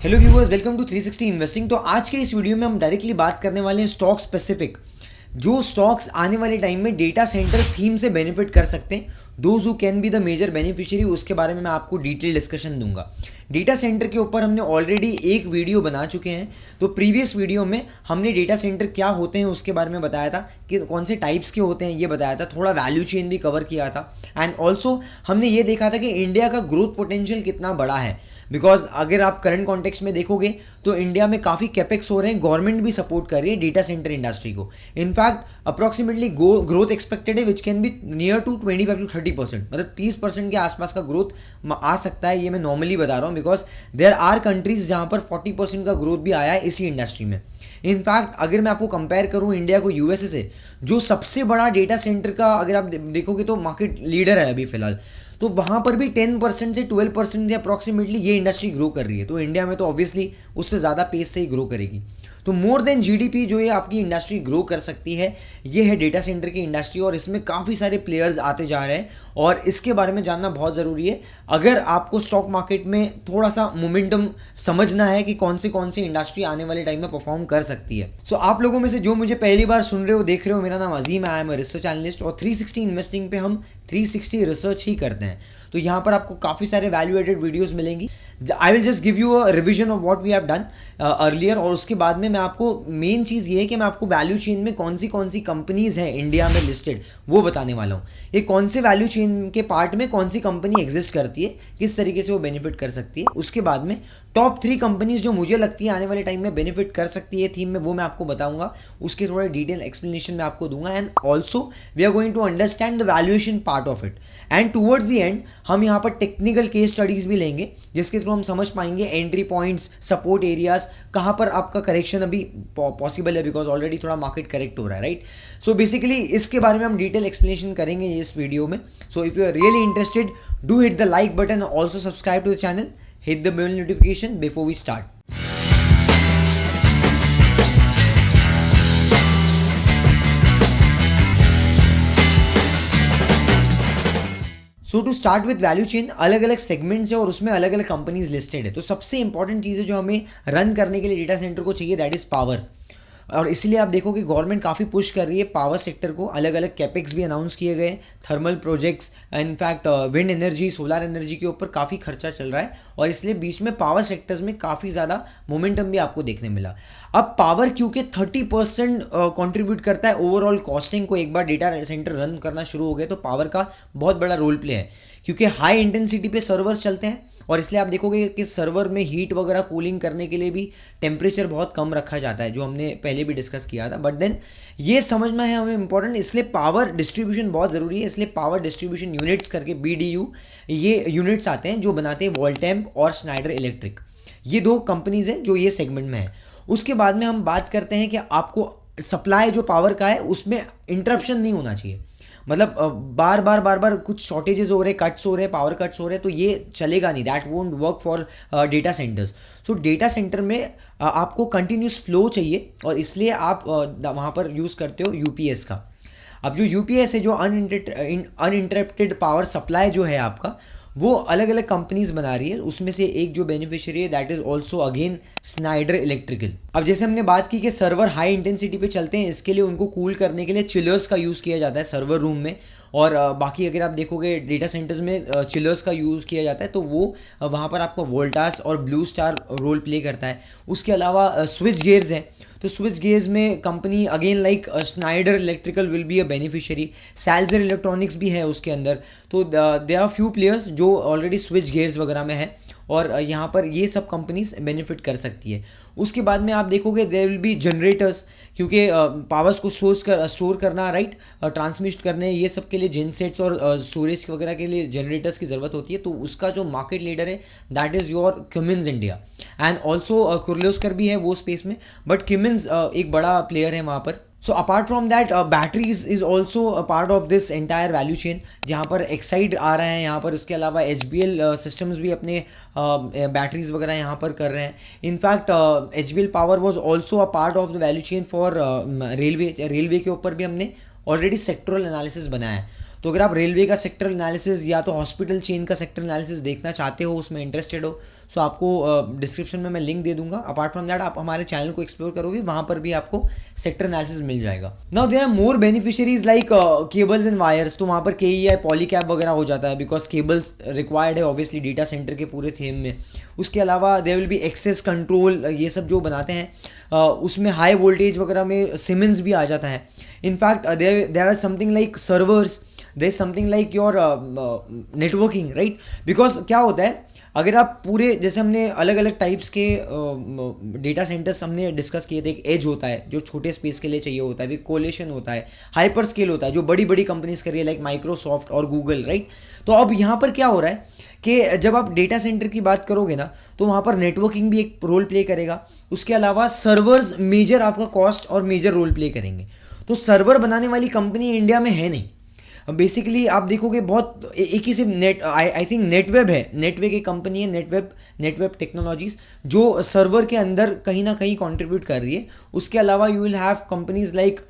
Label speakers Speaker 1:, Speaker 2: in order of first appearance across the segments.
Speaker 1: Hello viewers, welcome to 360 investing. तो आज के इस वीडियो में हम डायरेक्टली बात करने वाले हैं स्टॉक स्पेसिफिक, जो स्टॉक्स आने वाले टाइम में डेटा सेंटर थीम से बेनिफिट कर सकते हैं। Those who can be the major beneficiary, उसके बारे में मैं आपको डिटेल डिस्कशन दूंगा। डेटा सेंटर के ऊपर हमने ऑलरेडी एक वीडियो बना चुके हैं। तो प्रीवियस वीडियो में हमने डेटा सेंटर क्या होते हैं उसके बारे में बताया था, कि कौन से टाइप्स के होते हैं ये बताया था, थोड़ा वैल्यू चेन भी कवर किया था। एंड ऑल्सो हमने ये देखा था कि इंडिया का ग्रोथ पोटेंशियल कितना बड़ा है। बिकॉज अगर आप करंट कॉन्टेक्स्ट में देखोगे तो इंडिया में काफ़ी कैपेक्स हो रहे हैं, गवर्नमेंट भी सपोर्ट कर रही है डेटा सेंटर इंडस्ट्री को। इनफैक्ट अप्रॉक्सीमेटली ग्रोथ एक्सपेक्टेड है which can be near to 25 to 30%, मतलब 30% के आसपास का ग्रोथ आ सकता है। ये मैं नॉर्मली बता रहा हूँ बिकॉज देयर आर कंट्रीज जहाँ पर 40% का ग्रोथ भी आया है इसी इंडस्ट्री में। इनफैक्ट अगर मैं आपको कंपेयर करूँ इंडिया को यूएसए से, जो सबसे बड़ा डेटा सेंटर का अगर आप देखोगे तो मार्केट लीडर है अभी फिलहाल, तो वहाँ पर भी 10% से 12% से अप्रॉक्सीमेटली ये इंडस्ट्री ग्रो कर रही है। तो इंडिया में तो ऑब्वियसली उससे ज़्यादा पेस से ही ग्रो करेगी। तो मोर देन जीडीपी जो ये आपकी इंडस्ट्री ग्रो कर सकती है, ये है डेटा सेंटर की इंडस्ट्री। और इसमें काफ़ी सारे प्लेयर्स आते जा रहे हैं और इसके बारे में जानना बहुत ज़रूरी है अगर आपको स्टॉक मार्केट में थोड़ा सा मोमेंटम समझना है कि कौन सी इंडस्ट्री आने वाले टाइम में परफॉर्म कर सकती है। सो आप लोगों में से जो मुझे पहली बार सुन रहे हो, देख रहे हो, मेरा नाम अजीम है, आई एम रिसर्च एनालिस्ट और 360 इन्वेस्टिंग पे हम 360 रिसर्च ही करते हैं। तो यहाँ पर आपको काफ़ी सारे वैल्यू एडेड वीडियोस मिलेंगी। I will just give you a revision of what we have done earlier, और उसके बाद में मैं आपको मेन चीज़ ये है कि मैं आपको वैल्यू चेन में कौन सी कंपनीज हैं इंडिया में लिस्टेड वो बताने वाला हूँ। ये कौन से वैल्यू चेन के पार्ट में कौन सी कंपनी एग्जिस्ट करती है, किस तरीके से वो बेनिफिट कर सकती है। उसके बाद में टॉप 3 कंपनीज जो मुझे लगती है आने वाले टाइम में बेनिफिट कर सकती है थीम में, वो मैं आपको बताऊंगा। उसके थोड़े डिटेल एक्सप्लेनेशन मैं आपको दूंगा। And also we are going to understand the valuation part of it. And towards the end हम यहाँ पर टेक्निकल केस स्टडीज भी लेंगे, जिसके थ्रू हम समझ पाएंगे एंट्री पॉइंट्स, सपोर्ट एरियाज, कहाँ पर आपका करेक्शन अभी पॉसिबल है, बिकॉज ऑलरेडी थोड़ा मार्केट करेक्ट हो रहा है, राइट। सो बेसिकली इसके बारे में हम डिटेल एक्सप्लेनेशन करेंगे इस वीडियो में। So if you are really interested, do hit the like button, also subscribe to the channel, hit the bell notification before we start. So to start with value chain, अलग अलग segments है और उसमें अलग अलग companies listed है। तो सबसे इंपॉर्टेंट चीज़ है जो हमें रन करने के लिए डेटा सेंटर को चाहिए, दैट इज़ पावर। और इसलिए आप देखो कि गवर्नमेंट काफ़ी पुश कर रही है पावर सेक्टर को। अलग अलग कैपेक्स भी अनाउंस किए गए, thermal projects, in fact wind energy, solar energy के ऊपर काफ़ी खर्चा चल रहा है। और इसलिए बीच में पावर सेक्टर्स में काफ़ी ज़्यादा मोमेंटम भी आपको देखने मिला। अब पावर क्योंकि 30% कंट्रीब्यूट करता है ओवरऑल कॉस्टिंग को, एक बार डेटा सेंटर रन करना शुरू हो गए तो पावर का बहुत बड़ा रोल प्ले है, क्योंकि हाई इंटेंसिटी पे सर्वर चलते हैं। और इसलिए आप देखोगे कि सर्वर में हीट वगैरह कूलिंग करने के लिए भी टेम्परेचर बहुत कम रखा जाता है, जो हमने पहले भी डिस्कस किया था। बट देन ये समझना है हमें इंपॉर्टेंट, इसलिए पावर डिस्ट्रीब्यूशन बहुत ज़रूरी है। इसलिए पावर डिस्ट्रीब्यूशन यूनिट्स करके BDU, ये यूनिट्स आते हैं जो बनाते हैं वोल्टेम्प और स्नाइडर इलेक्ट्रिक। ये 2 कंपनीज हैं जो ये सेगमेंट में है। उसके बाद में हम बात करते हैं कि आपको सप्लाई जो पावर का है उसमें इंटरप्शन नहीं होना चाहिए। मतलब बार बार कुछ शॉर्टेजेस हो रहे, कट्स हो रहे, पावर कट्स हो रहे, तो ये चलेगा नहीं, that won't work for data centres. So data centre में आपको कंटिन्यूस फ्लो चाहिए और इसलिए आप वहाँ पर यूज़ करते हो UPS का। अब जो UPS है, जो अनइंटरप्टेड पावर सप्लाई जो है आपका, वो अलग अलग कंपनीज बना रही है। उसमें से एक जो बेनिफिशियरी है that is also again Snyder electrical. अब जैसे हमने बात की कि सर्वर हाई इंटेंसिटी पे चलते हैं, इसके लिए उनको कूल करने के लिए चिलर्स का यूज़ किया जाता है सर्वर रूम में। और बाकी अगर आप देखोगे डेटा सेंटर्स में चिलर्स का यूज़ किया जाता है, तो वो वहाँ पर आपको वोल्टास और ब्लू स्टार रोल प्ले करता है। उसके अलावा स्विच गियर्स हैं, तो स्विच गेयर्स में company again like Schneider electrical will be a beneficiary, Salzer electronics भी है उसके अंदर। तो दे आर फ्यू प्लेयर्स जो ऑलरेडी स्विच गेयर्स वगैरह में है और यहाँ पर ये सब कंपनीज बेनिफिट कर सकती है। उसके बाद में आप देखोगे देयर विल बी जनरेटर्स, क्योंकि पावर्स को स्टोर करना, राइट, ट्रांसमिट करने, ये सब के लिए जेनसेट्स और स्टोरेज वगैरह के लिए जनरेटर्स की ज़रूरत होती है। तो उसका जो मार्केट लीडर है that is your Cummins India. And also Kirloskar भी है वो स्पेस में, बट क्यूमिंस एक बड़ा प्लेयर है वहाँ पर। So apart from that batteries is also a part of this entire value chain, जहाँ पर एक्साइड आ रहा है यहाँ पर। उसके अलावा HBL सिस्टम्स भी अपने बैटरीज वगैरह यहाँ पर कर रहे हैं। In fact HBL power was also a part of the value chain for railway के ऊपर भी हमने ऑलरेडी सेक्टरल एनालिसिस बनाया है। तो अगर आप रेलवे का सेक्टर एनालिसिस या तो हॉस्पिटल चेन का सेक्टर एनालिसिस देखना चाहते हो, उसमें इंटरेस्टेड हो, सो आपको डिस्क्रिप्शन में मैं लिंक दे दूंगा। अपार्ट फ्रॉम दैट आप हमारे चैनल को एक्सप्लोर करोगे, वहाँ पर भी आपको सेक्टर एनालिसिस मिल जाएगा। Now there are more beneficiaries like cables and wires, तो वहाँ पर KEI पॉलीकैब वगैरह हो जाता है, बिकॉज केबल्स रिक्वायर्ड है ऑब्वियसली डेटा सेंटर के पूरे थीम में। उसके अलावा there will be access control, ये सब जो बनाते हैं उसमें हाई वोल्टेज वगैरह में सीमेंस भी आ जाता है। In fact there are something like servers, there is something like your networking, right. Because क्या होता है, अगर आप पूरे, जैसे हमने अलग अलग टाइप्स के डेटा सेंटर्स हमने डिस्कस किए थे। एक एज होता है जो छोटे स्पेस के लिए चाहिए होता है, फिर कोलेशन होता है, हाइपर स्केल होता है जो बड़ी बड़ी कंपनीज कर रही है लाइक माइक्रोसॉफ्ट और गूगल, राइट। तो अब यहाँ पर क्या हो रहा है कि जब आप डेटा सेंटर की बात करोगे ना, तो वहाँ पर नेटवर्किंग भी एक रोल प्ले करेगा। उसके अलावा सर्वर्स मेजर आपका कॉस्ट और मेजर रोल प्ले करेंगे। तो सर्वर बनाने वाली कंपनी इंडिया में है नहीं। बेसिकली आप देखोगे बहुत एक ही सिर्फ नेट, आई थिंक नेटवेब है, नेटवेब एक कंपनी है, नेटवेब टेक्नोलॉजीज, जो सर्वर के अंदर कहीं ना कहीं कंट्रीब्यूट कर रही है। उसके अलावा you will have companies like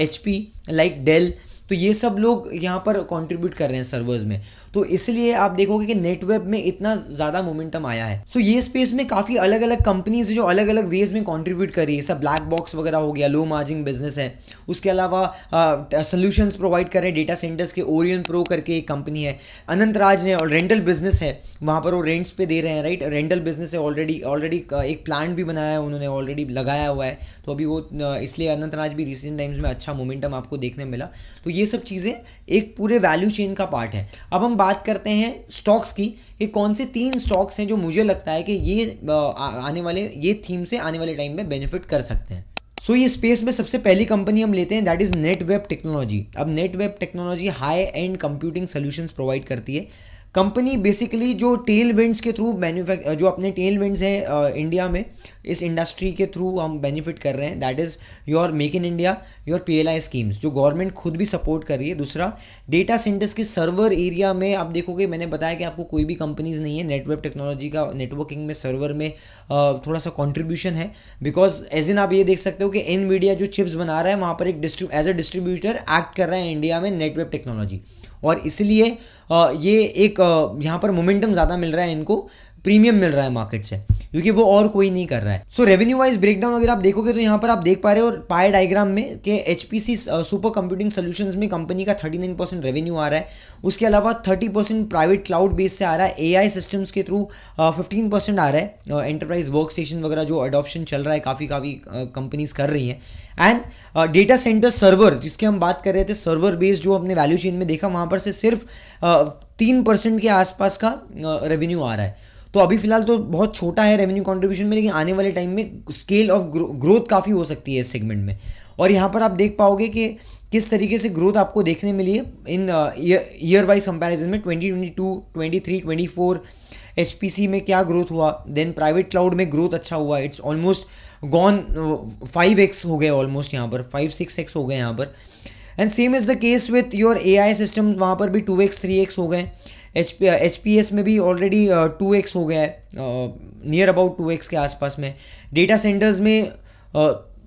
Speaker 1: HP, like Dell, तो ये सब लोग यहाँ पर कंट्रीब्यूट कर रहे हैं सर्वर्स में। तो इसलिए आप देखोगे कि नेटवेब में इतना ज़्यादा मोमेंटम आया है। सो ये स्पेस में काफ़ी अलग अलग कंपनीज जो अलग अलग वेज में कंट्रीब्यूट कर रही है। सब ब्लैक बॉक्स वगैरह हो गया, लो मार्जिन बिजनेस है। उसके अलावा सोल्यूशंस प्रोवाइड कर रहे हैं डेटा सेंटर्स के, ओरियन प्रो करके एक कंपनी है। अनंत राज ने, और रेंटल बिजनेस है, वहाँ पर वो रेंट्स पे दे रहे हैं, राइट। रेंटल बिजनेस है, ऑलरेडी एक प्लांट भी बनाया है उन्होंने, ऑलरेडी लगाया हुआ है। तो अभी वो इसलिए अनंत राज भी रिसेंट टाइम्स में अच्छा मोमेंटम आपको देखने मिला। तो ये सब चीज़ें एक पूरे वैल्यू चेन का पार्ट है। अब हम बात करते हैं स्टॉक्स की, कि कौन से 3 स्टॉक्स हैं जो मुझे लगता है कि ये थीम से आने वाले टाइम में बेनिफिट कर सकते हैं। सो ये स्पेस में सबसे पहली कंपनी हम लेते हैं, दैट इज नेटवेब टेक्नोलॉजी। अब Netweb technology high end computing solutions provide करती है। कंपनी बेसिकली जो टेल विंड्स के थ्रू जो अपने टेल विंड्स हैं इंडिया में, इस इंडस्ट्री के थ्रू हम बेनिफिट कर रहे हैं। That is your make in India, your PLI schemes, जो गवर्नमेंट खुद भी सपोर्ट कर रही है। दूसरा, डेटा सेंटर्स के सर्वर एरिया में आप देखोगे, मैंने बताया कि आपको कोई भी कंपनीज नहीं है, नेटवेब टेक्नोलॉजी का नेटवर्किंग में सर्वर में थोड़ा सा कॉन्ट्रीब्यूशन है। बिकॉज एज इन आप ये देख सकते हो कि NVIDIA जो चिप्स बना रहा है, वहाँ पर एक एज अ डिस्ट्रीब्यूटर एक्ट कर रहा है इंडिया में नेटवेब टेक्नोलॉजी, और इसलिए ये एक यहाँ पर मोमेंटम ज़्यादा मिल रहा है, इनको प्रीमियम मिल रहा है मार्केट से, क्योंकि वो और कोई नहीं कर रहा है। सो रेवेन्यू वाइज ब्रेकडाउन अगर आप देखोगे तो यहाँ पर आप देख पा रहे हो पाई डायग्राम में कि HPC सुपर कंप्यूटिंग सोल्यूशंस में कंपनी का 39% रेवेन्यू आ रहा है। उसके अलावा 30% प्राइवेट क्लाउड बेस से आ रहा है। AI सिस्टम्स के थ्रू 15% आ रहा है। एंटरप्राइज वर्क स्टेशन वगैरह जो अडॉप्शन चल रहा है, काफ़ी कंपनीज कर रही हैं। एंड डेटा सेंटर सर्वर, जिसके हम बात कर रहे थे, सर्वर बेस्ड जो हमने वैल्यू चेन में देखा, वहाँ पर से सिर्फ 3% के आसपास का रेवेन्यू आ रहा है। तो अभी फिलहाल तो बहुत छोटा है रेवेन्यू कंट्रीब्यूशन में, लेकिन आने वाले टाइम में स्केल ऑफ ग्रोथ काफ़ी हो सकती है इस सेगमेंट में। और यहाँ पर आप देख पाओगे कि किस तरीके से ग्रोथ आपको देखने मिली है इन ईयर वाइज कंपैरिजन में। 2022, 23, 24 HPC में क्या ग्रोथ हुआ, देन प्राइवेट क्लाउड में ग्रोथ अच्छा हुआ, इट्स ऑलमोस्ट गॉन 5x हो गए, ऑलमोस्ट यहाँ पर 5-6x हो गए यहाँ पर। And same is the case with your AI system, वहाँ पर भी 2x 3x हो गए। HPS में भी ऑलरेडी 2x हो गया है, नियर अबाउट 2x के आसपास में। डेटा सेंटर्स में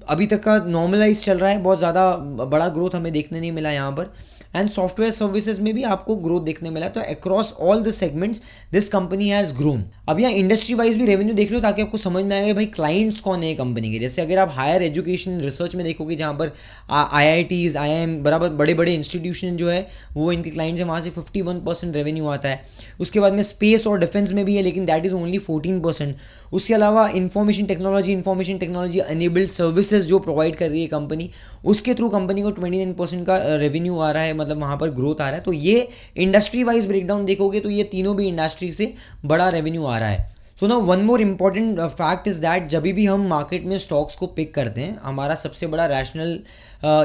Speaker 1: अभी तक का नॉर्मलाइज चल रहा है, बहुत ज़्यादा बड़ा ग्रोथ हमें देखने नहीं मिला यहाँ पर। एंड सॉफ्टवेयर सर्विसेज में भी आपको ग्रोथ देखने मिला। तो across all the segments this company has grown. अब यहाँ इंडस्ट्री वाइज भी रेवेन्यू देख लो, ताकि आपको समझ में आएगा भाई क्लाइंट्स कौन है कंपनी के। जैसे अगर आप हायर एजुकेशन रिसर्च में देखोगे, जहाँ पर IITs, IIM बराबर बड़े बड़े इंस्टीट्यूशन जो है वो इनके क्लाइंट्स हैं, वहाँ से 51% रेवेन्यू आता है। उसके बाद में स्पेस और डिफेंस में भी है, लेकिन दैट इज़ ओनली 14%। उसके अलावा इंफॉर्मेशन टेक्नोलॉजी अनेबल्ड सर्विसेज जो प्रोवाइड कर रही है कंपनी, उसके थ्रू कंपनी को 29% का रेवेन्यू आ रहा है, मतलब वहाँ पर ग्रोथ आ रहा है। तो ये इंडस्ट्री वाइज ब्रेकडाउन देखोगे तो ये तीनों भी इंडस्ट्री से बड़ा रेवेन्यू आ रहा है। सो ना one more important fact is that जब भी हम मार्केट में स्टॉक्स को पिक करते हैं, हमारा सबसे बड़ा रैशनल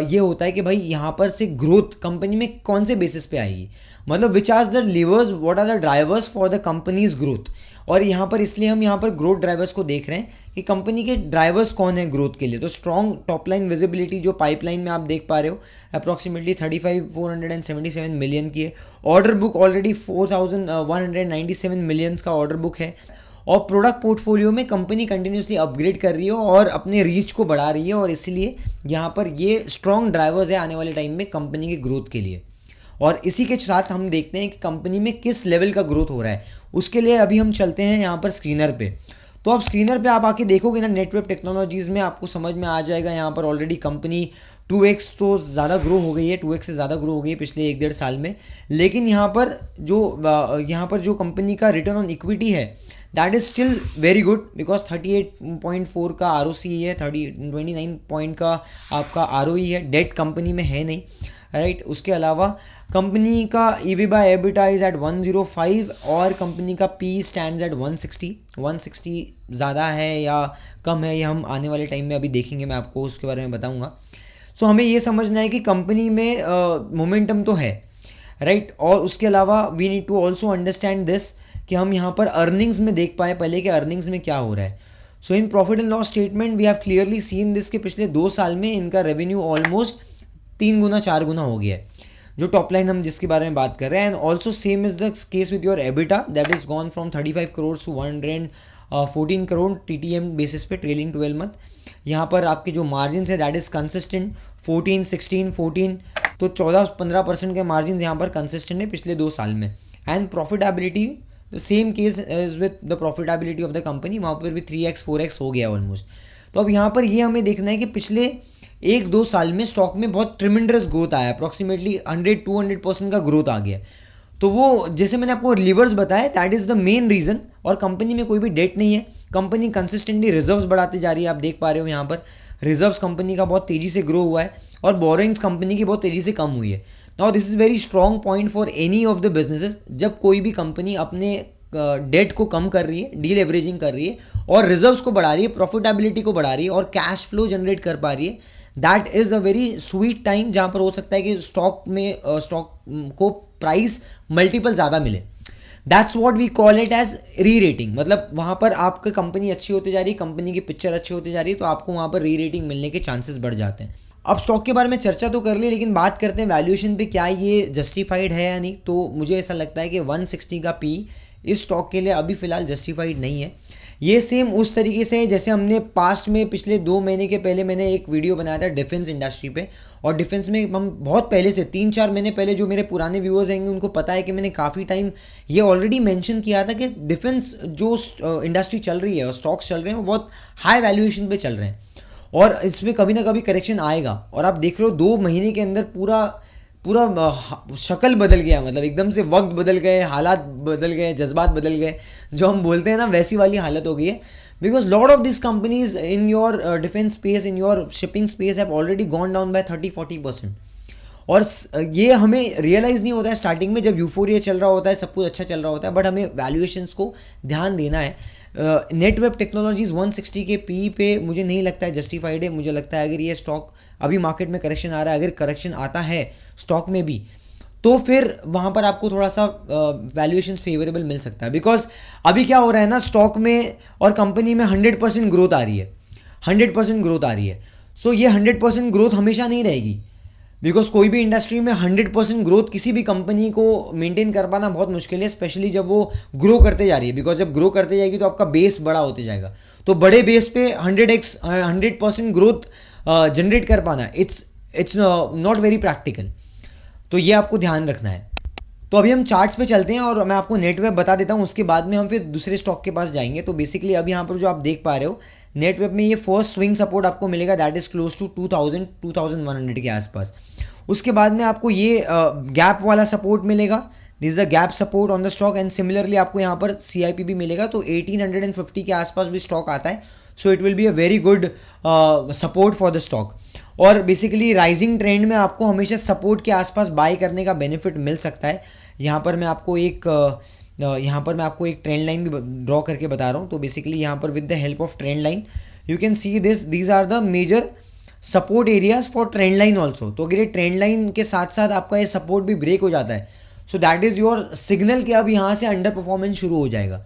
Speaker 1: ये होता है कि भाई यहाँ पर से ग्रोथ कंपनी में कौन से बेसिस पे आएगी, मतलब which are the levers, what are the drivers for the companies growth. और यहाँ पर इसलिए हम यहाँ पर ग्रोथ ड्राइवर्स को देख रहे हैं कि कंपनी के ड्राइवर्स कौन है ग्रोथ के लिए। तो स्ट्रॉन्ग टॉप लाइन विजिबिलिटी जो पाइपलाइन में आप देख पा रहे हो, अप्रॉक्सीमेटली 35,477 मिलियन की है। ऑर्डर बुक ऑलरेडी 4,197 मिलियंस का ऑर्डर बुक है। और प्रोडक्ट पोर्टफोलियो में कंपनी कंटिन्यूसली अपग्रेड कर रही है और अपने रीच को बढ़ा रही है, और इसीलिए यहाँ पर ये स्ट्रॉन्ग ड्राइवर्स है आने वाले टाइम में कंपनी की ग्रोथ के लिए। और इसी के साथ हम देखते हैं कि कंपनी में किस लेवल का ग्रोथ हो रहा है। उसके लिए अभी हम चलते हैं यहाँ पर स्क्रीनर पे। तो अब स्क्रीनर पे आप आके देखोगे ना नेटवेब टेक्नोलॉजीज़ में, आपको समझ में आ जाएगा यहाँ पर ऑलरेडी कंपनी 2x तो ज़्यादा ग्रो हो गई है, 2x से ज़्यादा ग्रो हो गई है पिछले 1-1.5 साल में। लेकिन यहाँ पर जो कंपनी का रिटर्न ऑन इक्विटी है that is still very good, because 38.4 का ROC है, 29 पॉइंट का आपका ROE है, डेट कंपनी में है नहीं, राइट। उसके अलावा कंपनी का EBITDA इज़ एट 105 और कंपनी का P स्टैंड्स एट 160 ज़्यादा है या कम है, ये हम आने वाले टाइम में अभी देखेंगे, मैं आपको उसके बारे में बताऊंगा। सो हमें ये समझना है कि कंपनी में मोमेंटम तो है, राइट। और उसके अलावा we need to also understand this कि हम यहाँ पर अर्निंग्स में देख पाए पहले कि अर्निंग्स में क्या हो रहा है। So in profit and loss statement we have clearly seen this कि पिछले 2 साल में इनका रेवेन्यू ऑलमोस्ट 3 गुना 4 गुना हो गया है, जो टॉप लाइन हम जिसके बारे में बात कर रहे हैं। And also same is the case with your EBITDA, that is gone from 35 crore to 114 crore TTM basis पे, ट्रेलिंग 12 मंथ। यहाँ पर आपके जो मार्जिन है दैट इज कंसिस्टेंट 14, 16, 14, तो 14-15% के मार्जिन यहाँ पर कंसिस्टेंट है पिछले 2 साल में। And profitability same case is with the profitability of the company, वहाँ पर भी 3x 4x हो गया ऑलमोस्ट। तो अब यहाँ पर ये हमें देखना है कि पिछले 1-2 साल में स्टॉक में बहुत ट्रिमेंडस ग्रोथ आया, अप्रॉक्सीमेटली 100-200% का ग्रोथ आ गया। तो वो जैसे मैंने आपको रिवर्स बताया that is the main reason. और कंपनी में कोई भी डेट नहीं है, कंपनी कंसिस्टेंटली रिजर्व्स बढ़ाती जा रही है, आप देख पा रहे हो यहाँ पर रिजर्व्स कंपनी का बहुत तेज़ी से ग्रो हुआ है और बोरोइंग्स कंपनी की बहुत तेज़ी से कम हुई है। Now this is very strong point for any of the businesses. जब कोई भी कंपनी अपने डेट को कम कर रही है, डीलेवरेजिंग कर रही है और रिजर्व्स को बढ़ा रही है, प्रॉफिटेबिलिटी को बढ़ा रही है और कैश फ्लो जनरेट कर पा रही है, that is a very sweet time जहाँ पर हो सकता है कि स्टॉक को प्राइस मल्टीपल ज़्यादा मिले। That's what we call it as re rating. मतलब वहाँ पर आपकी कंपनी अच्छी होती जा रही है, कंपनी की पिक्चर अच्छी होती जा रही है, तो आपको वहाँ पर री रेटिंग मिलने के चांसेस बढ़ जाते हैं। अब स्टॉक के बारे में चर्चा तो कर ली, लेकिन बात करते हैं वैल्यूएशन पे, क्या ये जस्टिफाइड है या नहीं। तो मुझे ऐसा लगता है कि 160 का P इस स्टॉक के लिए अभी फ़िलहाल जस्टिफाइड नहीं है। ये सेम उस तरीके से है जैसे हमने पास्ट में पिछले 2 महीने के पहले मैंने एक वीडियो बनाया था डिफेंस इंडस्ट्री पे, और डिफेंस में हम बहुत पहले से 3-4 महीने पहले, जो मेरे पुराने व्यूअर्स रहेंगे उनको पता है कि मैंने काफ़ी टाइम ये ऑलरेडी मेंशन किया था कि डिफेंस जो इंडस्ट्री चल रही है और स्टॉक्स चल रहे हैं वो बहुत हाई वैल्यूएशन पे चल रहे हैं और इसमें कभी ना कभी करेक्शन आएगा। और आप देख रहे हो 2 महीने के अंदर पूरा शक्ल बदल गया, मतलब एकदम से वक्त बदल गए, हालात बदल गए, जज्बात बदल गए, जो हम बोलते हैं ना वैसी वाली हालत हो गई है। Because lot of this companies in your defence space, in your shipping space have already gone down by 30-40%। और ये हमें रियलाइज़ नहीं होता है स्टार्टिंग में, जब यूफोरिया चल रहा होता है, सब कुछ अच्छा चल रहा होता है, बट हमें वैल्यूएशंस को ध्यान देना है। नेटवेब टेक्नोलॉजीज़ 160 के P पे मुझे नहीं लगता है जस्टिफाइड है। मुझे लगता है अगर ये स्टॉक अभी मार्केट में करेक्शन आ रहा है, अगर करेक्शन आता है स्टॉक में भी, तो फिर वहाँ पर आपको थोड़ा सा वैल्यूएशन फेवरेबल मिल सकता है। बिकॉज अभी क्या हो रहा है ना, स्टॉक में और कंपनी में 100% ग्रोथ आ रही है, 100% ग्रोथ आ रही है। सो ये 100% ग्रोथ हमेशा नहीं रहेगी, बिकॉज कोई भी इंडस्ट्री में 100% ग्रोथ किसी भी कंपनी को मेंटेन कर पाना बहुत मुश्किल है, स्पेशली जब वो ग्रो करते जा रही है। बिकॉज जब ग्रो करते जाएगी तो आपका बेस बड़ा होते जाएगा, तो बड़े बेस पे 100% ग्रोथ जनरेट कर पाना इट्स नॉट वेरी प्रैक्टिकल। तो ये आपको ध्यान रखना है। तो अभी हम चार्ट्स पे चलते हैं और मैं आपको नेटवेब बता देता हूँ, उसके बाद में हम फिर दूसरे स्टॉक के पास जाएंगे। तो बेसिकली अब यहाँ पर जो आप देख पा रहे हो नेटवेब में ये फर्स्ट स्विंग सपोर्ट आपको मिलेगा, दैट इज़ क्लोज टू 2100 के आसपास। उसके बाद में आपको ये गैप वाला सपोर्ट मिलेगा, this is the gap support on the stock. And similarly आपको यहाँ पर CIP भी मिलेगा, तो 1850 के आसपास भी स्टॉक आता है। So it will be a very good support for the stock. और बेसिकली राइजिंग ट्रेंड में आपको हमेशा सपोर्ट के आसपास बाय करने का बेनिफिट मिल सकता है। यहाँ पर मैं आपको एक ट्रेंड लाइन भी ड्रॉ करके बता रहा हूँ। तो बेसिकली यहाँ पर with the help of trend line you can see these are the major support areas for trend line also. तो अगर ये ट्रेंड लाइन के साथ साथ आपका ये सपोर्ट भी ब्रेक हो जाता है, so that is your signal कि अब यहाँ से अंडर परफॉर्मेंस शुरू हो जाएगा।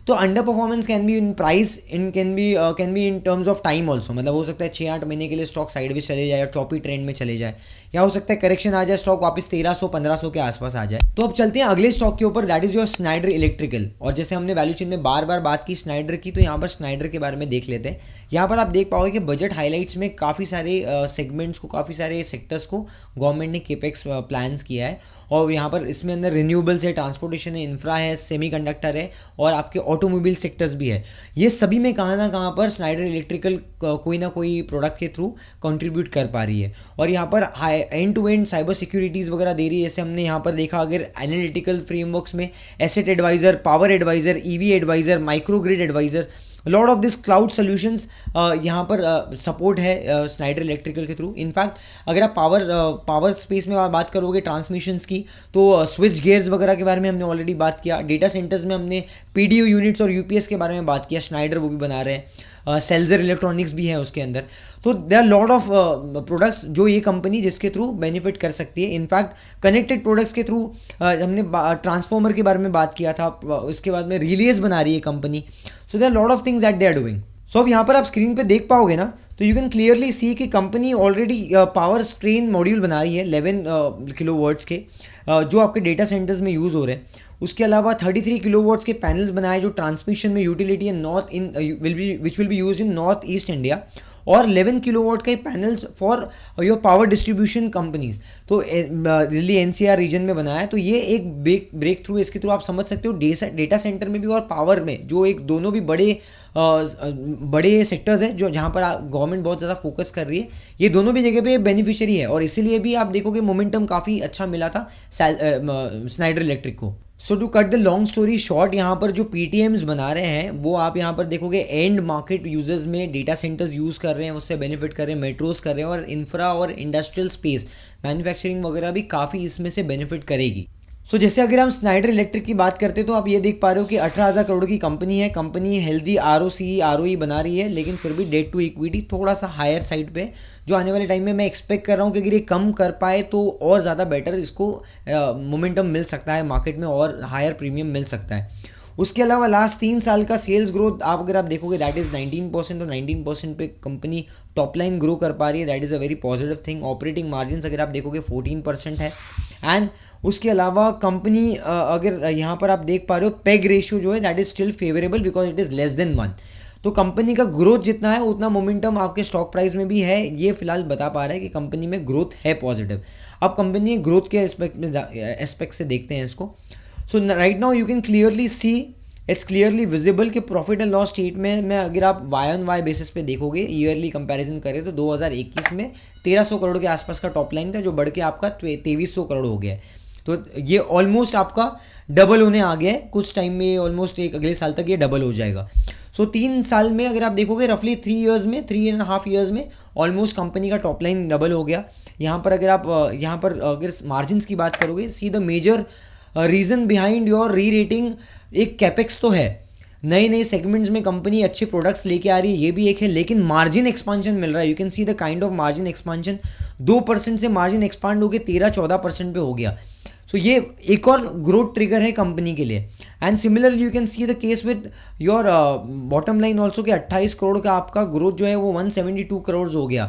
Speaker 1: तो under performance can be in price, in can be in terms of time also, मतलब हो सकता है 6-8 महीने के लिए स्टॉक साइडवेज चले जाए या चॉपी ट्रेंड में चले जाए, या हो सकता है करेक्शन आ जाए, स्टॉक वापस 1300-1500 के आसपास आ जाए। तो अब चलते हैं अगले स्टॉक के ऊपर, that is your Snyder electrical. और जैसे हमने वैल्यू चेन में बार बार बात की स्नाइडर की, तो यहाँ पर स्नाइडर के बारे में देख लेते हैं। यहाँ पर आप देख पाओगे कि बजट हाईलाइट्स में काफ़ी सारे सेगमेंट्स को, काफ़ी सारे सेक्टर्स को गवर्नमेंट ने केपेक्स प्लान्स किया है। और यहाँ पर इसमें अंदर रिन्यूएबल्स है, ट्रांसपोर्टेशन है, इंफ्रा है, सेमीकंडक्टर है और आपके ऑटोमोबाइल सेक्टर्स भी है। ये सभी में कहाँ ना कहाँ पर स्नाइडर इलेक्ट्रिकल कोई ना कोई प्रोडक्ट के थ्रू कंट्रीब्यूट कर पा रही है। और यहाँ पर high end to end cyber securities वगैरह दे रही है। जैसे हमने यहाँ पर देखा, अगर एनालिटिकल फ्रेमवर्क्स में asset advisor, power advisor, EV advisor, microgrid advisor, lot of this cloud solutions यहाँ पर सपोर्ट है स्नाइडर इलेक्ट्रिकल के थ्रू। इनफैक्ट अगर आप पावर स्पेस में बात करोगे ट्रांसमिशंस की, तो स्विच गियर्स वगैरह के बारे में हमने ऑलरेडी बात किया। डेटा सेंटर्स में हमने पीडीयू यूनिट्स और यूपीएस के बारे में बात किया, स्नाइडर वो भी बना रहे हैं। सेल्जर इलेक्ट्रॉनिक्स भी है उसके अंदर। तो there are lot of products जो ये कंपनी जिसके थ्रू बेनिफिट कर सकती है। इनफैक्ट कनेक्टेड प्रोडक्ट्स के थ्रू हमने ट्रांसफॉर्मर के बारे में बात किया था, उसके बाद में रिलेज बना रही है company. So there are lot of things that they are doing. So अब यहाँ पर आप स्क्रीन पे देख पाओगे ना, तो यू कैन क्लियरली सी कि company already power strain module बना रही है 11 किलोवाट्स के, जो आपके डेटा सेंटर्स में यूज़ हो रहे हैं। उसके अलावा 33 किलोवाट्स के पैनल्स बनाए जो ट्रांसमिशन में यूटिलिटी है which will be used in north east India, और 11 किलोवाट के panels for your power distribution companies, तो दिल्ली एनसीआर रीजन में बनाया है। तो ये एक ब्रेक थ्रू है, इसके थ्रू आप समझ सकते हो डेटा सेंटर में भी और पावर में, जो एक दोनों भी बड़े सेक्टर्स हैं जो जहाँ पर गवर्नमेंट बहुत ज़्यादा फोकस कर रही है, ये दोनों भी जगह पे बेनिफिशियरी है। और इसीलिए भी आप देखोगे मोमेंटम काफ़ी अच्छा मिला था स्नाइडर इलेक्ट्रिक को। So to cut the long story short, यहाँ पर जो पीटीएम्स बना रहे हैं वो आप यहाँ पर देखोगे एंड मार्केट यूजर्स में डेटा सेंटर्स यूज़ कर रहे हैं, उससे बेनिफिट कर रहे हैं, मेट्रोज कर रहे हैं, और इंफ्रा और इंडस्ट्रियल स्पेस मैन्युफैक्चरिंग वगैरह भी काफ़ी इसमें से बेनिफिट करेगी। सो जैसे अगर हम स्नाइडर इलेक्ट्रिक की बात करते हैं, तो आप ये देख पा रहे हो कि 18,000 करोड़ की कंपनी है। कंपनी हेल्दी ROE बना रही है, लेकिन फिर भी डेट टू इक्विटी थोड़ा सा हायर साइड पे, जो आने वाले टाइम में मैं एक्सपेक्ट कर रहा हूँ कि अगर ये कम कर पाए तो और ज़्यादा बेटर इसको मोमेंटम मिल सकता है मार्केट में, और हायर प्रीमियम मिल सकता है। उसके अलावा लास्ट 3 साल का सेल्स ग्रोथ अगर आप देखोगे दैट इज़ 19%, और 19% पे कंपनी टॉप लाइन ग्रो कर पा रही है, that is a very positive thing. Operating margin अगर आप देखोगे 14% है। एंड उसके अलावा कंपनी अगर यहाँ पर आप देख पा रहे हो पेग रेशियो जो है that is still favourable because it is less than 1। तो कंपनी का ग्रोथ जितना है उतना मोमेंटम आपके स्टॉक प्राइस में भी है, ये फिलहाल बता पा रहा है कि कंपनी में ग्रोथ है पॉजिटिव। अब कंपनी ग्रोथ के एस्पेक्ट से देखते हैं इसको। So right now you can clearly see, it's clearly visible कि प्रॉफिट एंड लॉस स्टेटमेंट में अगर आप वाई ऑन वाई बेसिस पे देखोगे, ईयरली कंपैरिजन करें तो 2021 में 1300 करोड़ के आसपास का टॉप लाइन था, जो बढ़ के आपका 2300 करोड़ हो गया है। तो ये ऑलमोस्ट आपका डबल होने आ गया है कुछ टाइम में, ऑलमोस्ट एक अगले साल तक ये डबल हो जाएगा। सो 3 साल में अगर आप देखोगे रफली 3.5 ईयर्स में ऑलमोस्ट कंपनी का टॉप लाइन डबल हो गया। यहाँ पर अगर मार्जिन की बात करोगे, see the major reason behind your re rating एक कैपेक्स तो है, नए सेगमेंट्स में कंपनी अच्छे प्रोडक्ट्स लेके आ रही है, ये भी एक है, लेकिन मार्जिन एक्सपांशन मिल रहा है। You can see the kind of margin expansion, 2% से मार्जिन एक्सपांड होकर 13-14% पे हो गया। सो ये एक और ग्रोथ ट्रिगर है कंपनी के लिए। And similarly you can see the case with your bottom line also कि 28 करोड़ का आपका ग्रोथ जो है वो 172 करोड़ हो गया,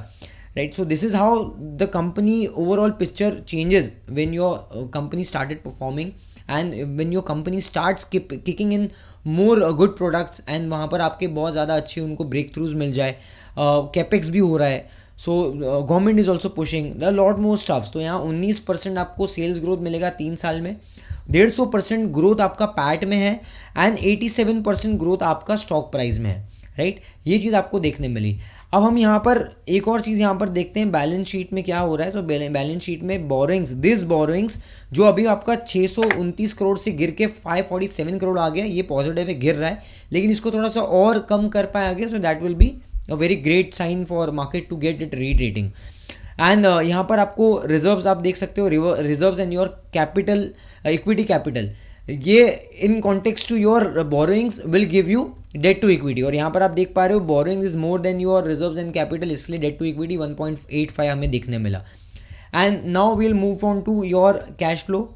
Speaker 1: right. So this is how the company overall picture changes when your company started performing and when your company starts kicking in more good products, and वहाँ पर आपके बहुत ज़्यादा अच्छे उनको ब्रेक थ्रूज मिल जाए, कैपेक्स भी हो रहा है। So government is also pushing the lot more staffs. तो यहाँ 19% आपको सेल्स ग्रोथ मिलेगा 3 साल में, 150% ग्रोथ आपका पैट में है, एंड 87% ग्रोथ आपका स्टॉक प्राइस में है, राइट। ये चीज़ आपको देखने मिली। अब हम यहाँ पर एक और चीज़ यहाँ पर देखते हैं बैलेंस शीट में क्या हो रहा है। तो बैलेंस शीट में बोरोइंग्स जो अभी आपका 629 करोड़ से गिर के 547 करोड़ आ गया, ये पॉजिटिव है, गिर रहा है, लेकिन इसको थोड़ा सा और कम कर पाए आगे तो that will be a very great sign for market to get it rerating. And यहाँ पर आपको रिजर्व्स आप देख सकते हो, reserves and your capital, equity capital, ये in context to your borrowings will give you debt to equity. और यहाँ पर आप देख पा रहे हो borrowings is more than your reserves and capital, इसलिए डेट टू इक्विटी 1.85 हमें देखने मिला। And now will move on to your cash flow.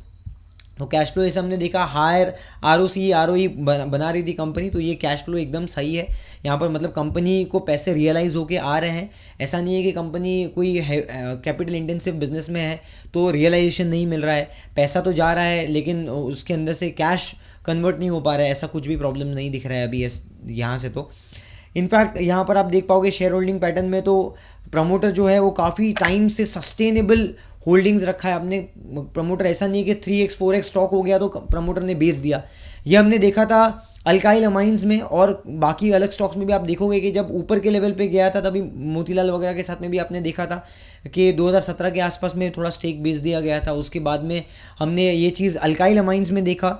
Speaker 1: तो कैश फ्लो जैसे हमने देखा हायर आरओसी आरओई बना रही थी कंपनी, तो ये कैश फ्लो एकदम सही है यहाँ पर, मतलब कंपनी को पैसे रियलाइज़ होके आ रहे हैं। ऐसा नहीं है कि कंपनी कोई कैपिटल इंटेंसिव बिजनेस में है तो रियलाइजेशन नहीं मिल रहा है, पैसा तो जा रहा है लेकिन उसके अंदर से कैश कन्वर्ट नहीं हो पा रहा है, ऐसा कुछ भी प्रॉब्लम नहीं दिख रहा है अभी यहाँ से। तो इनफैक्ट यहाँ पर आप देख पाओगे शेयर होल्डिंग पैटर्न में तो प्रमोटर जो है वो काफ़ी टाइम से सस्टेनेबल होल्डिंग्स रखा है अपने। प्रमोटर ऐसा नहीं है कि 3x 4x स्टॉक हो गया तो प्रमोटर ने बेच दिया। ये हमने देखा था अल्काइल अमाइंस में और बाकी अलग स्टॉक्स में भी। आप देखोगे कि जब ऊपर के लेवल पे गया था तभी मोतीलाल वगैरह के साथ में भी आपने देखा था कि 2017 के आसपास में थोड़ा स्टेक बेच दिया गया था। उसके बाद में हमने ये चीज़ अल्काइल अमाइंस में देखा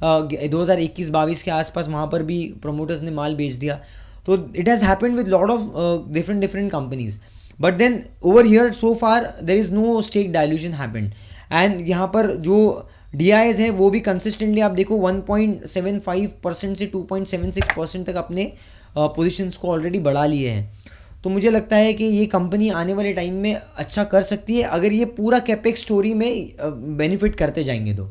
Speaker 1: 2021-22 के आसपास, वहाँ पर भी प्रमोटर्स ने माल बेच दिया। तो it has happened with lot of different companies, but then over here so far there is no stake dilution happened. And यहाँ पर जो DIs है वो भी कंसिस्टेंटली आप देखो 1.75% से 2.76% तक अपने पोजीशंस को ऑलरेडी बढ़ा लिए हैं। तो मुझे लगता है कि ये कंपनी आने वाले टाइम में अच्छा कर सकती है अगर ये पूरा कैपेक्स स्टोरी में बेनिफिट करते जाएंगे तो।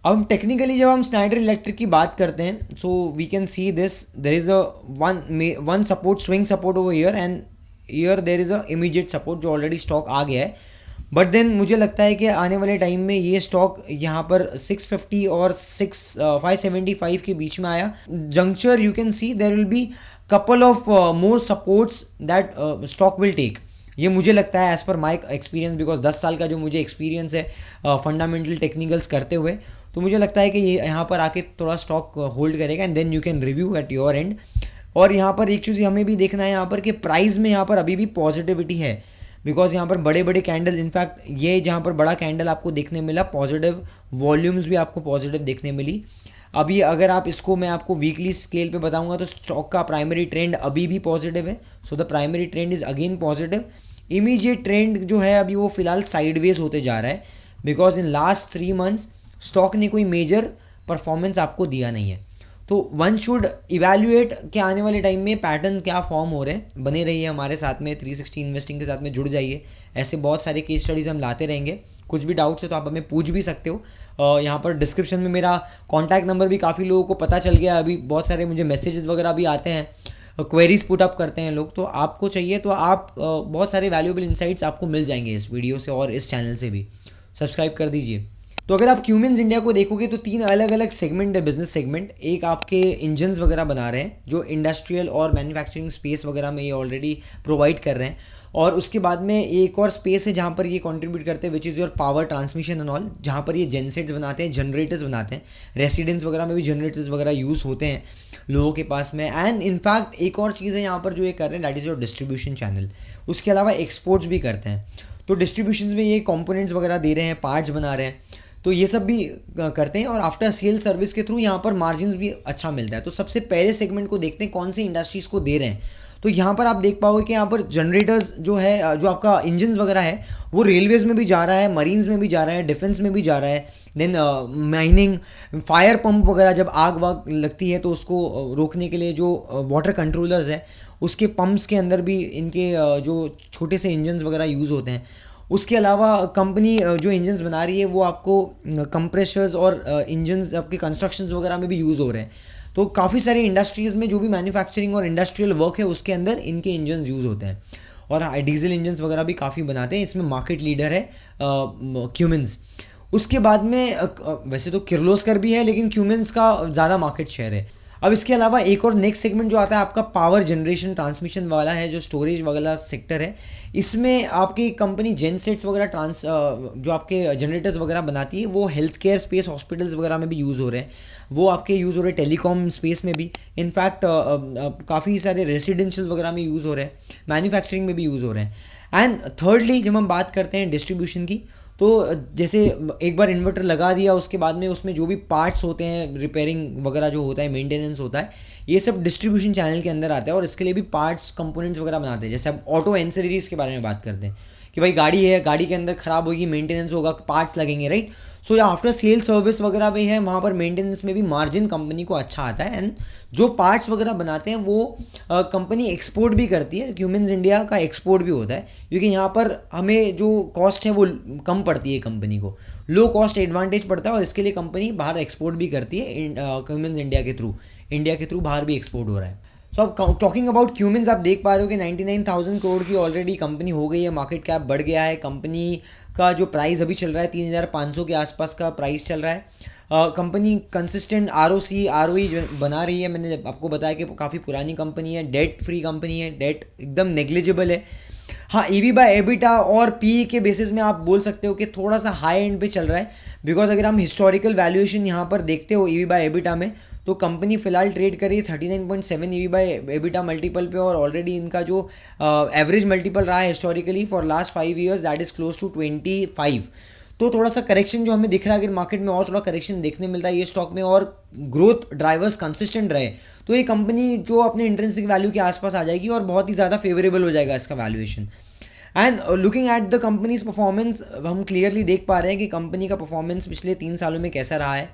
Speaker 1: अब हम टेक्निकली जब हम स्नाइडर इलेक्ट्रिक की बात करते हैं so we can see this, there is a one support, swing support over year, and year there is a immediate support जो ऑलरेडी स्टॉक आ गया है। बट देन मुझे लगता है कि आने वाले टाइम में ये स्टॉक यहाँ पर 650 और 575 के बीच में आया juncture, you can see there will be couple of more supports that stock will take. ये मुझे लगता है as per my experience, because 10 साल का जो मुझे एक्सपीरियंस है फंडामेंटल टेक्निकल्स करते हुए, तो मुझे लगता है कि ये यहाँ पर आके थोड़ा स्टॉक होल्ड करेगा and then you can review at your end. और यहाँ पर एक चीज़ हमें भी देखना है यहाँ पर कि प्राइस में यहाँ पर अभी भी पॉजिटिविटी है, बिकॉज यहाँ पर बड़े बड़े कैंडल, इनफैक्ट ये जहाँ पर बड़ा कैंडल आपको देखने मिला पॉजिटिव, वॉल्यूम्स भी आपको पॉजिटिव देखने मिली। अभी अगर आप इसको मैं आपको वीकली स्केल पे बताऊंगा तो स्टॉक का प्राइमरी ट्रेंड अभी भी पॉजिटिव है। So the primary trend is again positive. Immediate trend जो है अभी वो फिलहाल साइडवेज होते जा रहा है, because in last 3 months stock ने कोई मेजर परफॉर्मेंस आपको दिया नहीं है। तो वन शुड इवैल्यूएट कि आने वाले टाइम में पैटर्न क्या फॉर्म हो रहे हैं। बने रहिए हमारे साथ में, 360 इन्वेस्टिंग के साथ में जुड़ जाइए, ऐसे बहुत सारे केस स्टडीज़ हम लाते रहेंगे। कुछ भी डाउट्स है तो आप हमें पूछ भी सकते हो। यहाँ पर डिस्क्रिप्शन में मेरा कॉन्टैक्ट नंबर भी काफ़ी लोगों को पता चल गया, अभी बहुत सारे मुझे मैसेजेस वगैरह भी आते हैं, क्वेरीज पुट अप करते हैं लोग। तो आपको चाहिए तो आप बहुत सारे वैल्यूएबल इंसाइट्स आपको मिल जाएंगे इस वीडियो से और इस चैनल से भी। सब्सक्राइब कर दीजिए। तो अगर आप क्यूमिंस इंडिया को देखोगे तो 3 अलग अलग सेगमेंट है, बिजनेस सेगमेंट। एक आपके इंजन्स वगैरह बना रहे हैं जो इंडस्ट्रियल और मैन्युफैक्चरिंग स्पेस वगैरह में ये ऑलरेडी प्रोवाइड कर रहे हैं, और उसके बाद में एक और स्पेस है जहाँ पर ये कंट्रीब्यूट करते हैं which is your power transmission and all, जहाँ पर ये जेनसेट्स बनाते हैं, जनरेटर्स बनाते हैं। रेसिडेंस वगैरह में भी जनरेटर्स वगैरह यूज़ होते हैं लोगों के पास में। एंड इनफैक्ट एक और चीज़ है यहाँ पर जो ये कर रहे हैं, that is your distribution channel. उसके अलावा एक्सपोर्ट्स भी करते हैं, तो डिस्ट्रीब्यूशन में ये कंपोनेंट्स वगैरह दे रहे हैं, पार्ट्स बना रहे हैं, तो ये सब भी करते हैं। और आफ्टर सेल सर्विस के थ्रू यहाँ पर मार्जिन भी अच्छा मिलता है। तो सबसे पहले सेगमेंट को देखते हैं कौन सी इंडस्ट्रीज़ को दे रहे हैं। तो यहाँ पर आप देख पाओगे कि यहाँ पर जनरेटर्स जो है, जो आपका इंजन्स वगैरह है, वो रेलवेज़ में भी जा रहा है, मरीन्स में भी जा रहा है, डिफेंस में भी जा रहा है। देन माइनिंग, फायर पंप वगैरह, जब आग वाग लगती है तो उसको रोकने के लिए जो वाटर कंट्रोलर्स है उसके पंप्स के अंदर भी इनके जो छोटे से इंजन्स वगैरह यूज़ होते हैं। उसके अलावा कंपनी जो इंजन्स बना रही है वो आपको कंप्रेशर्स और इंजन्स आपके कंस्ट्रक्शंस वगैरह में भी यूज़ हो रहे हैं। तो काफ़ी सारी इंडस्ट्रीज़ में जो भी मैन्युफैक्चरिंग और इंडस्ट्रियल वर्क है उसके अंदर इनके इंजन्स यूज़ होते हैं, और डीजल इंजन्स वगैरह भी काफ़ी बनाते हैं। इसमें मार्केट लीडर है क्यूमिंस। उसके बाद में वैसे तो किर्लोस्कर भी है, लेकिन क्यूमिंस का ज़्यादा मार्केट शेयर है। अब इसके अलावा एक और नेक्स्ट सेगमेंट जो आता है आपका पावर जनरेशन ट्रांसमिशन वाला है, जो स्टोरेज वगैरह सेक्टर है। इसमें आपकी कंपनी जेनसेट्स वगैरह जो आपके जनरेटर्स वगैरह बनाती है वो हेल्थ केयर स्पेस, हॉस्पिटल्स वगैरह में भी यूज़ हो रहे हैं, वो आपके यूज़ हो रहे हैं टेलीकॉम स्पेस में भी, इनफैक्ट काफ़ी सारे रेसिडेंशियल वगैरह में यूज़ हो रहे हैं, मैन्युफैक्चरिंग में भी यूज़ हो रहे हैं। एंड थर्डली जब हम बात करते हैं डिस्ट्रीब्यूशन की, तो जैसे एक बार इन्वर्टर लगा दिया उसके बाद में उसमें जो भी पार्ट्स होते हैं, रिपेयरिंग वगैरह जो होता है, मेंटेनेंस होता है, ये सब डिस्ट्रीब्यूशन चैनल के अंदर आता है, और इसके लिए भी पार्ट्स कंपोनेंट्स वगैरह बनाते हैं। जैसे अब ऑटो एंसेसरीज के बारे में बात करते हैं कि कि भाई गाड़ी है, गाड़ी के अंदर ख़राब होगी, मेंटेनेंस होगा, पार्ट्स लगेंगे, right. So after sale service वगैरह भी है, वहाँ पर मेंटेनेंस में भी मार्जिन कंपनी को अच्छा आता है। एंड जो पार्ट्स वगैरह बनाते हैं वो कंपनी एक्सपोर्ट भी करती है। क्यूमिंस इंडिया का एक्सपोर्ट भी होता है, क्योंकि यहाँ पर हमें जो कॉस्ट है वो कम पड़ती है, कंपनी को लो कॉस्ट एडवांटेज पड़ता है, और इसके लिए कंपनी बाहर एक्सपोर्ट भी करती है। क्यूमिंस इंडिया के थ्रू बाहर भी एक्सपोर्ट हो रहा है। सो अब टॉकिंग अबाउट क्यूमिंस, आप देख पा रहे हो कि 99,000 करोड़ की ऑलरेडी कंपनी हो गई है, मार्केट कैप बढ़ गया है। कंपनी का जो प्राइस अभी चल रहा है 3,500 के आसपास का प्राइस चल रहा है। कंपनी कंसिस्टेंट ROE बना रही है। मैंने आपको बताया कि काफ़ी पुरानी कंपनी है, डेट फ्री कंपनी है, डेट एकदम नेग्लिजिबल है। हाँ, EV/EBITDA और PE के बेसिस में आप बोल सकते हो कि थोड़ा सा हाई एंड पे चल रहा है, बिकॉज अगर हम हिस्टोरिकल वैल्यूएशन यहाँ पर देखते हो EV/EBITDA में, तो कंपनी फिलहाल ट्रेड कर रही है 39.7 EV/EBITDA मल्टीपल पे, और ऑलरेडी इनका जो एवरेज मल्टीपल रहा है historically for last 5 years that is close to 25। तो थोड़ा सा करेक्शन जो हमें दिख रहा है, अगर मार्केट में और थोड़ा करेक्शन देखने मिलता है ये स्टॉक में, और ग्रोथ ड्राइवर्स कंसिस्टेंट रहे, तो ये कंपनी जो अपने इंट्रिंसिक वैल्यू के आसपास आ जाएगी और बहुत ही ज़्यादा फेवरेबल हो जाएगा इसका valuation. And looking at the companies performance, हम क्लियरली देख पा रहे हैं कि कंपनी का परफॉर्मेंस पिछले 3 सालों में कैसा रहा है।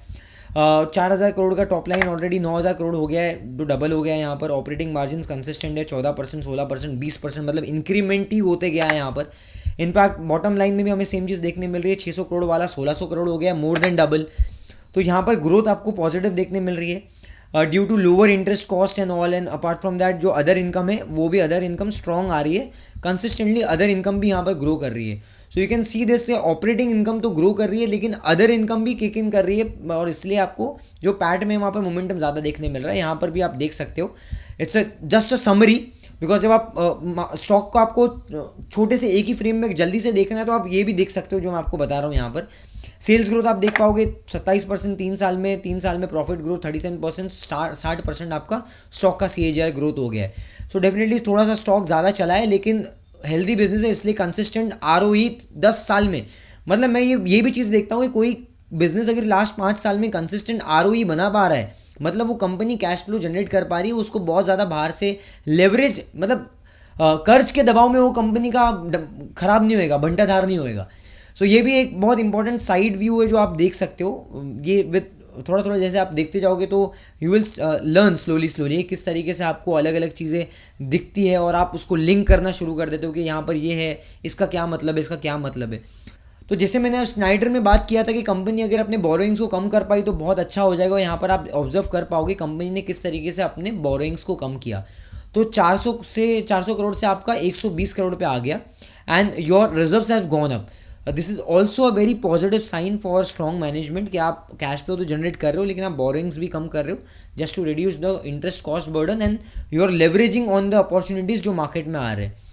Speaker 1: 4,000 करोड़ का टॉप लाइन ऑलरेडी 9,000 करोड़ हो गया है, जो डबल हो गया है यहाँ पर। ऑपरेटिंग मार्जिन कंसिस्टेंट है 14%, 16%, 20%, मतलब इंक्रीमेंट ही होते गया है यहाँ पर। इनफैक्ट बॉटम लाइन में भी हमें सेम चीज़ देखने मिल रही है, 600 करोड़ वाला 1,600 करोड़ हो गया है, मोर देन डबल। तो यहाँ पर ग्रोथ आपको पॉजिटिव देखने मिल रही है due to lower interest cost and all. And apart from that जो अदर इनकम है, वो भी अदर इनकम स्ट्रॉन्ग आ रही है, कंसिस्टेंटली अदर इनकम भी यहाँ पर ग्रो कर रही है। So you can see this, operating income तो ग्रो कर रही है, लेकिन अदर इनकम भी किक इन कर रही है, और इसलिए आपको जो पैट में वहाँ पर मोमेंटम ज़्यादा देखने मिल रहा है। यहाँ पर भी आप देख सकते हो, it's just a summary, because जब आप स्टॉक को आपको छोटे से एक ही फ्रेम में जल्दी से देखना है, तो आप ये भी देख सकते हो जो मैं आपको बता रहा हूँ। यहाँ पर सेल्स ग्रोथ आप देख पाओगे 27% 3 साल में प्रॉफिट ग्रोथ 37%, 60% आपका स्टॉक का CAGR ग्रोथ हो गया है। सो डेफिनेटली थोड़ा सा स्टॉक ज़्यादा चला है, लेकिन हेल्दी बिजनेस है, इसलिए कंसिस्टेंट ROE 10 साल में, मतलब मैं ये भी चीज़ देखता हूँ कि कोई बिजनेस अगर लास्ट 5 साल में कंसिस्टेंट ROE बना पा रहा है, मतलब वो कंपनी कैश फ्लो जनरेट कर पा रही है, उसको बहुत ज़्यादा बाहर से लेवरेज, मतलब कर्ज के दबाव में वो कंपनी का खराब नहीं होएगा, भंटाधार नहीं होएगा। सो ये भी एक बहुत इंपॉर्टेंट साइड व्यू है जो आप देख सकते हो। ये विद थोड़ा थोड़ा जैसे आप देखते जाओगे तो यू विल लर्न स्लोली किस तरीके से आपको अलग अलग चीज़ें दिखती है, और आप उसको लिंक करना शुरू कर देते हो कि यहाँ पर ये है, इसका क्या मतलब है, इसका क्या मतलब है। तो जैसे मैंने स्नाइडर में बात किया था कि कंपनी अगर अपने बोरोइंग्स को कम कर पाई तो बहुत अच्छा हो जाएगा। यहाँ पर आप ऑब्जर्व कर पाओगे कंपनी ने किस तरीके से अपने बोरोइंग्स को कम किया। तो 400 करोड़ से आपका 120 करोड़ पे आ गया, and your reserves have gone up. This is also a very positive sign for strong management कि आप कैश फ्लो तो जनरेट कर रहे हो, लेकिन आप बोरोइंग्स भी कम कर रहे हो, just to reduce the interest cost burden, and you are leveraging on the opportunities जो मार्केट में आ रहे हैं।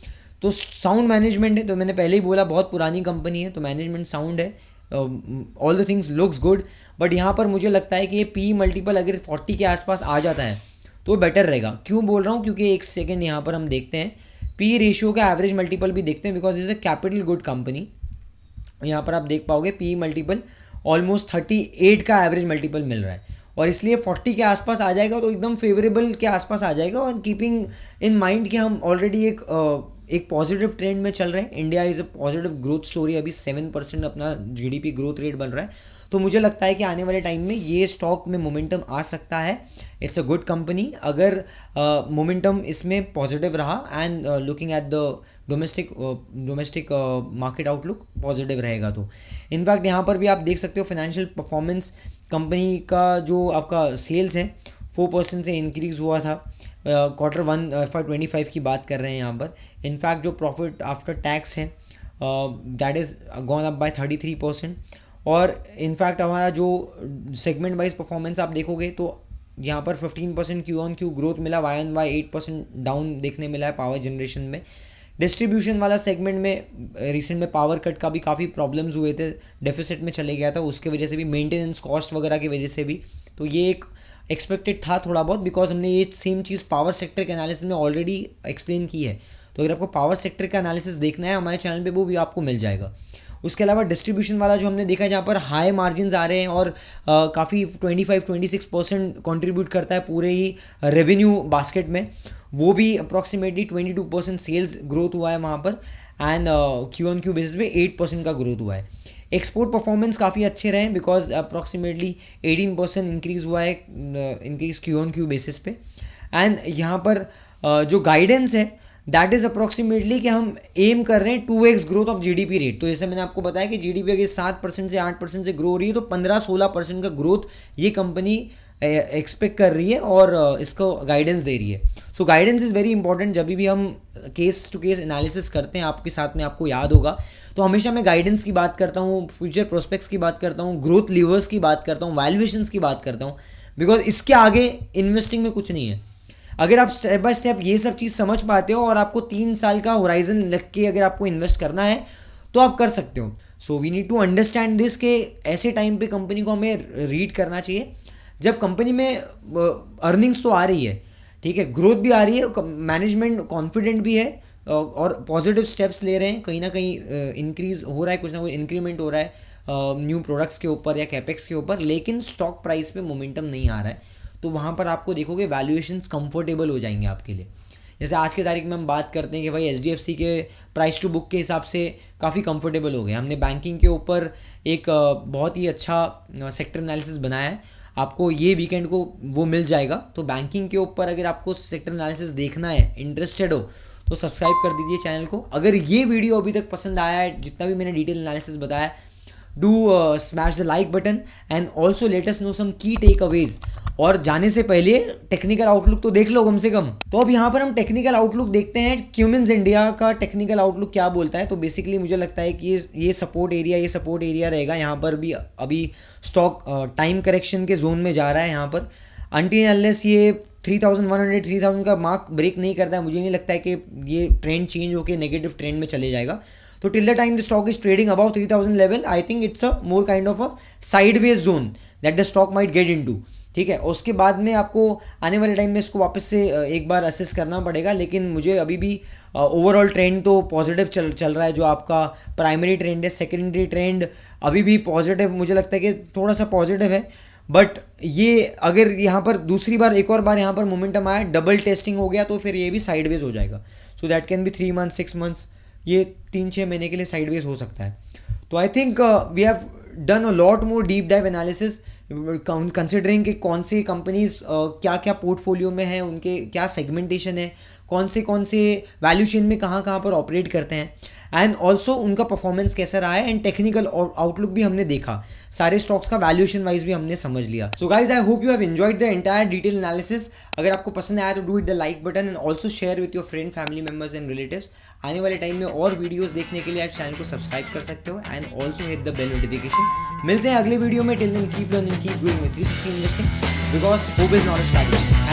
Speaker 1: तो साउंड मैनेजमेंट है, तो मैंने पहले ही बोला बहुत पुरानी कंपनी है, तो मैनेजमेंट साउंड है, all the things looks good. But यहाँ पर मुझे लगता है कि ये PE मल्टीपल अगर 40 के आसपास आ जाता है तो बेटर रहेगा। क्यों बोल रहा हूँ, क्योंकि एक सेकेंड यहाँ पर हम देखते हैं PE रेशियो का एवरेज मल्टीपल भी देखते हैं, because is a capital good company. यहाँ पर आप देख पाओगे PE मल्टीपल ऑलमोस्ट 38 का एवरेज मल्टीपल मिल रहा है, और इसलिए 40 के आसपास आ जाएगा तो एकदम फेवरेबल के आसपास आ जाएगा। और कीपिंग इन माइंड कि हम ऑलरेडी एक पॉजिटिव ट्रेंड में चल रहे हैं, India is a positive growth story, अभी 7% अपना GDP ग्रोथ रेट बन रहा है। तो मुझे लगता है कि आने वाले टाइम में ये स्टॉक में मोमेंटम आ सकता है। इट्स अ गुड कंपनी अगर मोमेंटम इसमें पॉजिटिव रहा, and looking at the domestic market outlook positive रहेगा। तो इनफैक्ट यहाँ पर भी आप देख सकते हो फाइनेंशियल परफॉर्मेंस कंपनी का जो आपका सेल्स है 4% से इंक्रीज़ हुआ था। Q1 FY25 की बात कर रहे हैं यहाँ पर। इनफैक्ट जो प्रॉफिट आफ्टर टैक्स है that is gone up by 33%। और इनफैक्ट हमारा जो सेगमेंट वाइज परफॉर्मेंस आप देखोगे तो यहाँ पर 15% Q-on-Q ग्रोथ मिला, Y-on-Y 8% डाउन देखने मिला है पावर जनरेशन में। डिस्ट्रीब्यूशन वाला सेगमेंट में रिसेंट में पावर कट का भी काफ़ी प्रॉब्लम्स हुए थे, डेफिसिट में चले गया था, उसके वजह से भी, मेंटेनेंस कॉस्ट वगैरह की वजह से भी। तो ये एक एक्सपेक्टेड था थोड़ा बहुत, बिकॉज हमने ये सेम चीज़ पावर सेक्टर के एनालिसिस में ऑलरेडी एक्सप्लेन की है। तो अगर आपको पावर सेक्टर का एनालिसिस देखना है हमारे चैनल पे, वो भी आपको मिल जाएगा। उसके अलावा डिस्ट्रीब्यूशन वाला जो हमने देखा जहाँ पर हाई मार्जिन आ रहे हैं और काफ़ी 25-26% कॉन्ट्रीब्यूट करता है पूरे ही रेवेन्यू बास्केट में, वो भी अप्रॉक्सीमेटली 22% सेल्स ग्रोथ हुआ है वहाँ पर एंड Q-on-Q बेसिस पे 8% का ग्रोथ हुआ है। एक्सपोर्ट परफॉर्मेंस काफ़ी अच्छे रहे बिकॉज अप्रॉक्सीमेटली 18% इंक्रीज़ हुआ है इंक्रीज Q-on-Q बेसिस पे। एंड यहाँ पर जो गाइडेंस है दैट इज़ अप्रॉक्सीमेटली कि हम एम कर रहे हैं 2x growth of GDP rate. तो जैसे मैंने आपको बताया कि जीडीपी अगर 7% से 8% से ग्रो हो रही है तो 15-16% का ग्रोथ ये कंपनी एक्सपेक्ट कर रही है और इसको गाइडेंस दे रही है। सो गाइडेंस इज़ वेरी इंपॉर्टेंट। जब भी हम केस टू केस एनालिसिस करते हैं आपके साथ में, आपको याद होगा, तो हमेशा मैं गाइडेंस की बात करता हूँ, फ्यूचर प्रोस्पेक्ट्स की बात करता हूँ, ग्रोथ लीवर्स की बात करता हूँ, वैल्यूएशंस की बात करता हूँ, बिकॉज इसके आगे इन्वेस्टिंग में कुछ नहीं है। अगर आप स्टेप बाय स्टेप ये सब चीज़ समझ पाते हो और आपको 3 साल का होराइजन रख के अगर आपको इन्वेस्ट करना है तो आप कर सकते हो। So we need to understand this के ऐसे टाइम पे कंपनी को हमें रीड करना चाहिए जब कंपनी में अर्निंग्स तो आ रही है, ठीक है, ग्रोथ भी आ रही है, मैनेजमेंट कॉन्फिडेंट भी है और पॉजिटिव स्टेप्स ले रहे हैं, कहीं ना कहीं इंक्रीज हो रहा है, कुछ ना कुछ इंक्रीमेंट हो रहा है न्यू प्रोडक्ट्स के ऊपर या कैपेक्स के ऊपर, लेकिन स्टॉक प्राइस पे मोमेंटम नहीं आ रहा है। तो वहाँ पर आपको देखोगे वैल्यूएशंस कंफर्टेबल हो जाएंगे आपके लिए। जैसे आज के तारीख में हम बात करते हैं कि भाई HDFC के प्राइस टू बुक के हिसाब से काफ़ी कंफर्टेबल हो गए। हमने बैंकिंग के ऊपर एक बहुत ही अच्छा सेक्टर एनालिसिस बनाया है, आपको ये वीकेंड को वो मिल जाएगा। तो बैंकिंग के ऊपर अगर आपको सेक्टर एनालिसिस देखना है, इंटरेस्टेड हो, तो सब्सक्राइब कर दीजिए चैनल को। अगर ये वीडियो अभी तक पसंद आया है, जितना भी मैंने डिटेल एनालिसिस बताया, do smash the like button and also let us know some key take Awez. और जाने से पहले टेक्निकल आउटलुक तो देख लो कम से कम। तो अब यहाँ पर हम टेक्निकल आउटलुक देखते हैं, क्यूमिंस इंडिया का टेक्निकल आउटलुक क्या बोलता है। तो बेसिकली मुझे लगता है कि ये सपोर्ट एरिया रहेगा। यहाँ पर भी अभी स्टॉक टाइम करेक्शन के जोन में जा रहा है। यहाँ पर अनटिल अनलेस ये 3100 का मार्क ब्रेक नहीं करता है, मुझे नहीं लगता है कि ये ट्रेंड चेंज होकर नेगेटिव ट्रेंड में चले जाएगा। तो till the time the stock is trading about 3000 level, I think it's a more kind of a sideways zone that the stock might get into, ठीक है। उसके बाद में आपको आने वाले टाइम में इसको वापस से एक बार असेस करना पड़ेगा, लेकिन मुझे अभी भी ओवरऑल ट्रेंड तो पॉजिटिव चल रहा है। जो आपका प्राइमरी ट्रेंड है, सेकेंडरी ट्रेंड अभी भी पॉजिटिव, मुझे लगता है कि थोड़ा सा पॉजिटिव है। बट ये अगर यहाँ पर दूसरी बार एक और बार यहाँ पर मोमेंटम आया, डबल टेस्टिंग हो गया, तो फिर ये भी साइडवेज हो जाएगा। So that can be 3 months 6 months, ये 3-6 महीने के लिए साइडवेज हो सकता है। तो I think we have done a lot more deep dive analysis considering कि कौन सी कंपनीज क्या क्या पोर्टफोलियो में है, उनके क्या सेगमेंटेशन है, कौन से वैल्यू चेन में कहाँ पर ऑपरेट करते हैं, एंड ऑल्सो उनका परफॉर्मेंस कैसा रहा है, एंड टेक्निकल आउटलुक भी हमने देखा, सारे स्टॉक्स का वैल्यूएशन वाइज भी हमने समझ लिया। So guys I hope you have enjoyed the entire detail analysis. अगर आपको पसंद आया तो do it the like button and also share with your friend, family members and relatives. आने वाले टाइम में और वीडियोस देखने के लिए आप चैनल को सब्सक्राइब कर सकते हो and also hit the bell notification. मिलते हैं अगले वीडियो में। Till then keep learning, keep growing with 360 investing, because hope is not a strategy.